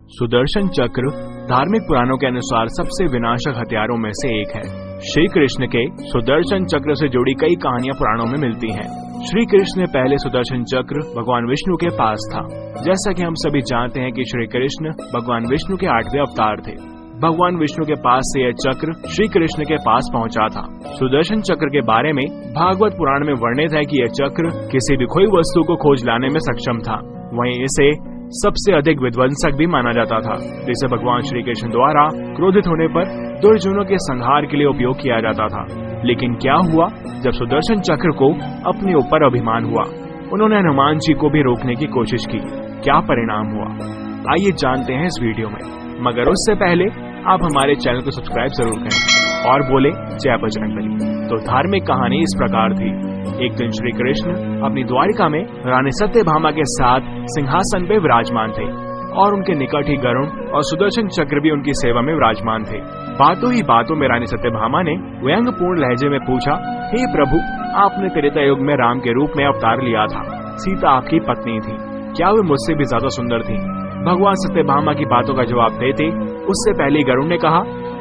सुदर्शन चक्र धार्मिक पुराणों के अनुसार सबसे विनाशक हथियारों में से एक है। श्री कृष्ण के सुदर्शन चक्र से जुड़ी कई कहानियां पुराणों में मिलती हैं। श्री कृष्ण ने पहले सुदर्शन चक्र भगवान विष्णु के पास था। जैसा कि हम सभी जानते हैं कि श्री कृष्ण भगवान विष्णु के 8वें अवतार थे। भगवान विष्णु के पास से यह चक्र श्री कृष्ण के पास पहुंचा था। सुदर्शन चक्र के बारे में भागवत पुराण में वर्णित है कि यह चक्र किसी भी खोई वस्तु को खोज लाने में सक्षम था। वहीं इसे सबसे अधिक विध्वंसक भी माना जाता था, जिसे भगवान श्री कृष्ण द्वारा क्रोधित होने पर दुर्जनों के संहार के लिए उपयोग किया जाता था। लेकिन क्या हुआ जब सुदर्शन चक्र को अपने ऊपर अभिमान हुआ? उन्होंने हनुमान जी को भी रोकने की कोशिश की। क्या परिणाम हुआ, आइए जानते हैं इस वीडियो में। मगर उससे पहले आप हमारे चैनल को सब्सक्राइब जरूर करें और बोले जय बजरंगबली। तो धार्मिक कहानी इस प्रकार थी। एक दिन श्री कृष्ण अपनी द्वारिका में रानी सत्यभामा के साथ सिंहासन पे विराजमान थे और उनके निकट ही गरुण और सुदर्शन चक्र भी उनकी सेवा में विराजमान थे। बातों ही बातों में रानी सत्यभामा ने व्यंग्यपूर्ण लहजे में पूछा, हे प्रभु, आपने त्रेता युग में राम के रूप में अवतार लिया था। सीता आपकी पत्नी थी, क्या वे मुझसे भी ज्यादा सुंदर थी? भगवान सत्यभामा की बातों का जवाब देते उससे पहले गरुड़ ने कहा,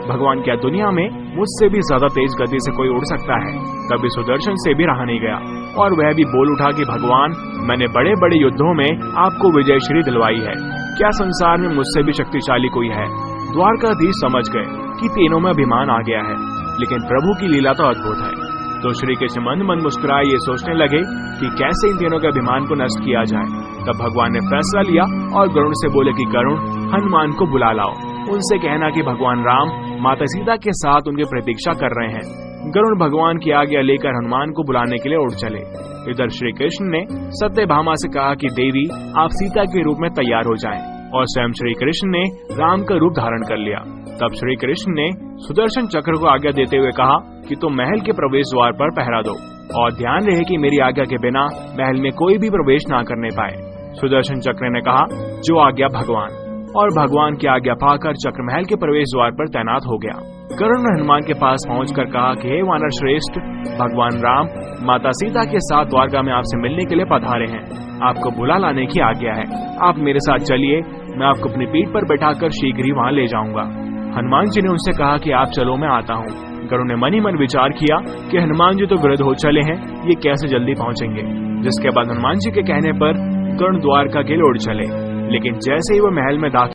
भगवान, क्या दुनिया में मुझसे भी ज्यादा तेज गति से कोई उड़ सकता है? तभी सुदर्शन से भी रहा नहीं गया और वह भी बोल उठा कि भगवान, मैंने बड़े बड़े युद्धों में आपको विजयश्री दिलवाई है। क्या संसार में मुझसे भी शक्तिशाली कोई है? द्वारकाधीश समझ गए कि तीनों में अभिमान आ गया है, लेकिन प्रभु की लीला तो अद्भुत है। तो श्री कृष्ण मन मन मुस्कुराए ये सोचने लगे कि कैसे इन तीनों के अभिमान को नष्ट किया जाए। तब भगवान ने फैसला लिया और गरुड़ से बोले कि गरुड़, हनुमान को बुला लाओ। उनसे कहना कि भगवान राम माता सीता के साथ उनकी प्रतीक्षा कर रहे हैं। गरुड़ भगवान की आज्ञा लेकर हनुमान को बुलाने के लिए उड़ चले। इधर श्री कृष्ण ने सत्यभामा से कहा कि देवी, आप सीता के रूप में तैयार हो जाएं। और स्वयं श्री कृष्ण ने राम का रूप धारण कर लिया। तब श्री कृष्ण ने सुदर्शन चक्र को आज्ञा देते हुए कहा कि तुम महल के प्रवेश द्वार पर पहरा दो और ध्यान रहे कि मेरी आज्ञा के बिना महल में कोई भी प्रवेश ना करने पाए। सुदर्शन चक्र ने कहा, जो आज्ञा भगवान। और भगवान की आज्ञा पाकर चक्र महल के प्रवेश द्वार पर तैनात हो गया। गरुड़ ने हनुमान के पास पहुंचकर कहा कि हे वानर श्रेष्ठ, भगवान राम माता सीता के साथ द्वारका में आपसे मिलने के लिए पधारे हैं। आपको बुला लाने की आज्ञा है। आप मेरे साथ चलिए, मैं आपको अपनी पीठ पर बैठाकर शीघ्र ही वहाँ ले जाऊंगा। हनुमान जी ने उनसे कहा कि आप चलो, मैं आता हूँ। गरुड़ ने मन ही मन विचार किया कि हनुमान जी तो वृद्ध हो चले हैं, ये कैसे जल्दी पहुँचेंगे। जिसके बाद हनुमान जी के कहने पर गरुड़ द्वारका के लिए उड़ चले। लेकिन जैसे ही वो महल में दाखिल